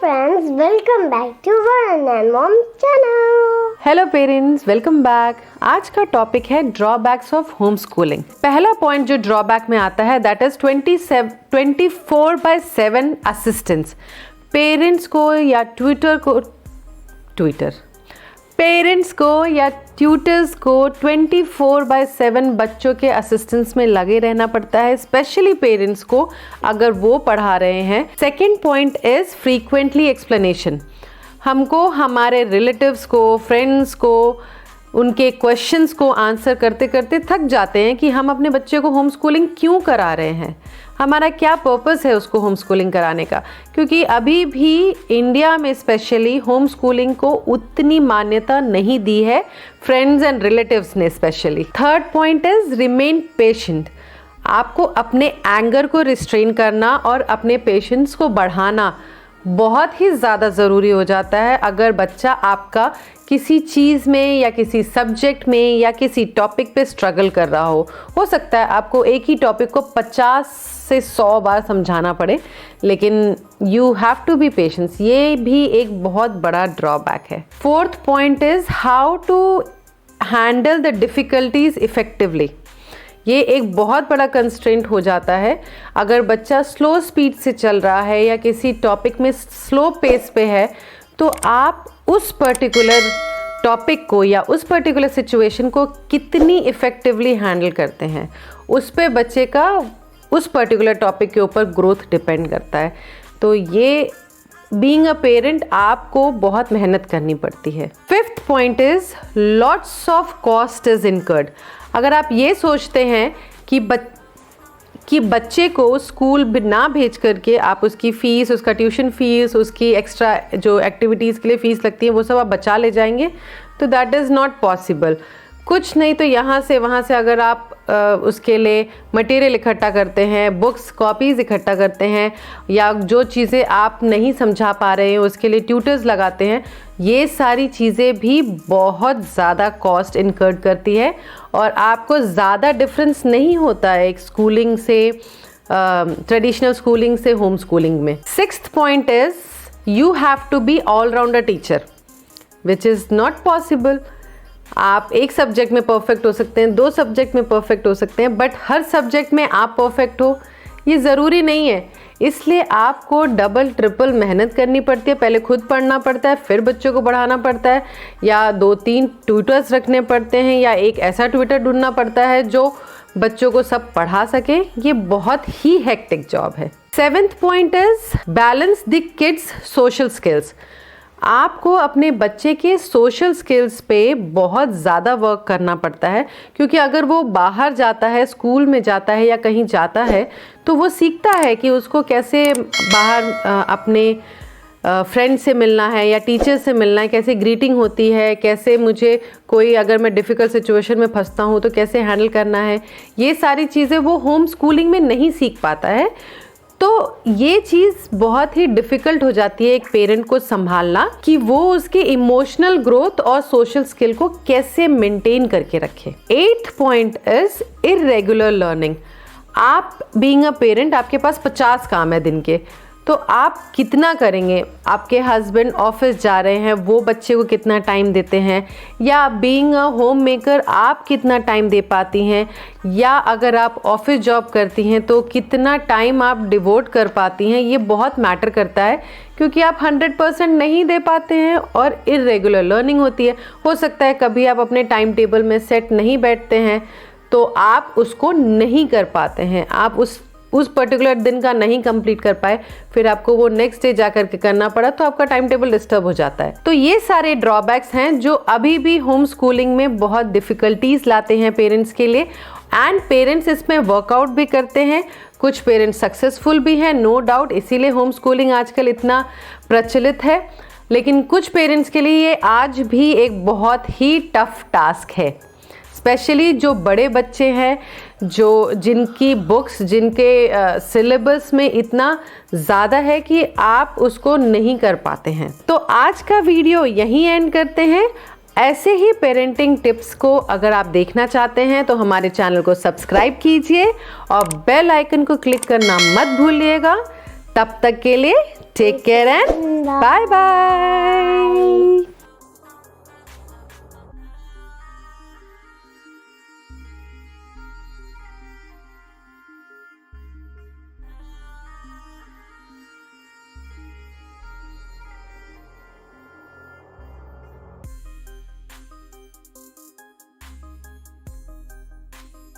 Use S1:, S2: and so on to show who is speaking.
S1: friends, welcome back to Varun and Mom channel.
S2: Hello parents, welcome back. आज का topic है drawbacks of home schooling. पहला point जो drawback में आता है दैट इज 24/7 असिस्टेंस। पेरेंट्स को या ट्यूटर्स को 24/7 बच्चों के असिस्टेंस में लगे रहना पड़ता है, स्पेशली पेरेंट्स को अगर वो पढ़ा रहे हैं। Second point is frequently explanation. हमको हमारे रिलेटिव्स को, फ्रेंड्स को, उनके क्वेश्चंस को आंसर करते करते थक जाते हैं कि हम अपने बच्चे को होम स्कूलिंग क्यों करा रहे हैं, हमारा क्या पर्पस है उसको होम स्कूलिंग कराने का। क्योंकि अभी भी इंडिया में स्पेशली होम स्कूलिंग को उतनी मान्यता नहीं दी है, फ्रेंड्स एंड रिलेटिव्स ने specially. Third point is remain patient. आपको अपने एंगर को रिस्ट्रेन करना और अपने पेशेंस को बढ़ाना बहुत ही ज़्यादा ज़रूरी हो जाता है अगर बच्चा आपका किसी चीज़ में या किसी सब्जेक्ट में या किसी टॉपिक पे स्ट्रगल कर रहा हो सकता है आपको एक ही टॉपिक को 50 से 100 बार समझाना पड़े, लेकिन you have to be patience. ये भी एक बहुत बड़ा ड्रॉबैक है। Fourth point is how to handle the difficulties effectively. ये एक बहुत बड़ा कंस्ट्रेंट हो जाता है अगर बच्चा स्लो स्पीड से चल रहा है या किसी टॉपिक में स्लो पेस पे है, तो आप उस पर्टिकुलर टॉपिक को या उस पर्टिकुलर सिचुएशन को कितनी इफ़ेक्टिवली हैंडल करते हैं, उस पे बच्चे का उस पर्टिकुलर टॉपिक के ऊपर ग्रोथ डिपेंड करता है। तो ये बीइंग अ पेरेंट आपको बहुत मेहनत करनी पड़ती है। Fifth point is lots of cost is incurred. अगर आप ये सोचते हैं कि बच्चे को स्कूल ना भेज करके आप उसकी फ़ीस, उसका ट्यूशन फ़ीस, उसकी एक्स्ट्रा जो एक्टिविटीज़ के लिए फ़ीस लगती है वो सब आप बचा ले जाएंगे, तो दैट इज़ नॉट पॉसिबल। कुछ नहीं तो यहाँ से वहाँ से अगर आप उसके लिए मटेरियल इकट्ठा करते हैं, बुक्स, कॉपीज़ इकट्ठा करते हैं, या जो चीज़ें आप नहीं समझा पा रहे हैं उसके लिए ट्यूटर्स लगाते हैं, ये सारी चीज़ें भी बहुत ज़्यादा कॉस्ट इनकर्ड करती है और आपको ज़्यादा डिफरेंस नहीं होता है एक स्कूलिंग से, ट्रेडिशनल स्कूलिंग से होम स्कूलिंग में। Sixth point is you have to be all rounder teacher which is not possible. आप एक सब्जेक्ट में परफेक्ट हो सकते हैं, 2 सब्जेक्ट में परफेक्ट हो सकते हैं, बट हर सब्जेक्ट में आप परफेक्ट हो ये ज़रूरी नहीं है। इसलिए आपको डबल ट्रिपल मेहनत करनी पड़ती है। पहले खुद पढ़ना पड़ता है, फिर बच्चों को पढ़ाना पड़ता है, या 2-3 ट्यूटर्स रखने पड़ते हैं, या एक ऐसा ट्यूटर ढूंढना पड़ता है जो बच्चों को सब पढ़ा सके। ये बहुत ही हेक्टिक जॉब है। 7th point is balance the kids social skills. आपको अपने बच्चे के सोशल स्किल्स पे बहुत ज़्यादा वर्क करना पड़ता है, क्योंकि अगर वो बाहर जाता है, स्कूल में जाता है या कहीं जाता है, तो वो सीखता है कि उसको कैसे बाहर अपने फ्रेंड से मिलना है या टीचर से मिलना है, कैसे ग्रीटिंग होती है, कैसे मुझे कोई अगर मैं डिफ़िकल्ट सिचुएशन में फंसता हूँ तो कैसे हैंडल करना है। ये सारी चीज़ें वो होम स्कूलिंग में नहीं सीख पाता है। तो ये चीज़ बहुत ही डिफ़िकल्ट हो जाती है एक पेरेंट को संभालना कि वो उसके इमोशनल ग्रोथ और सोशल स्किल को कैसे मेंटेन करके रखे। 8th point is irregular learning. आप बीइंग अ पेरेंट, आपके पास 50 काम है दिन के, तो आप कितना करेंगे? आपके हस्बैंड ऑफिस जा रहे हैं, वो बच्चे को कितना टाइम देते हैं, या बीइंग अ होम मेकर आप कितना टाइम दे पाती हैं, या अगर आप ऑफिस जॉब करती हैं तो कितना टाइम आप डिवोट कर पाती हैं। ये बहुत मैटर करता है क्योंकि आप 100% नहीं दे पाते हैं और इर्रेगुलर लर्निंग होती है। हो सकता है कभी आप अपने टाइम टेबल में सेट नहीं बैठते हैं तो आप उसको नहीं कर पाते हैं, आप उस पर्टिकुलर दिन का नहीं कंप्लीट कर पाए, फिर आपको वो नेक्स्ट डे जा करके करना पड़ा, तो आपका टाइम टेबल डिस्टर्ब हो जाता है। तो ये सारे ड्रॉबैक्स हैं जो अभी भी होम स्कूलिंग में बहुत डिफ़िकल्टीज लाते हैं पेरेंट्स के लिए, एंड पेरेंट्स इसमें वर्कआउट भी करते हैं। कुछ पेरेंट्स सक्सेसफुल भी हैं, नो डाउट, इसीलिए होम स्कूलिंग आजकल इतना प्रचलित है। लेकिन कुछ पेरेंट्स के लिए ये आज भी एक बहुत ही टफ टास्क है, स्पेशली जो बड़े बच्चे हैं, जिनकी बुक्स, जिनके सिलेबस में इतना ज़्यादा है कि आप उसको नहीं कर पाते हैं। तो आज का वीडियो यहीं एंड करते हैं। ऐसे ही पेरेंटिंग टिप्स को अगर आप देखना चाहते हैं तो हमारे चैनल को सब्सक्राइब कीजिए और बेल आइकन को क्लिक करना मत भूलिएगा। तब तक के लिए take care and bye bye.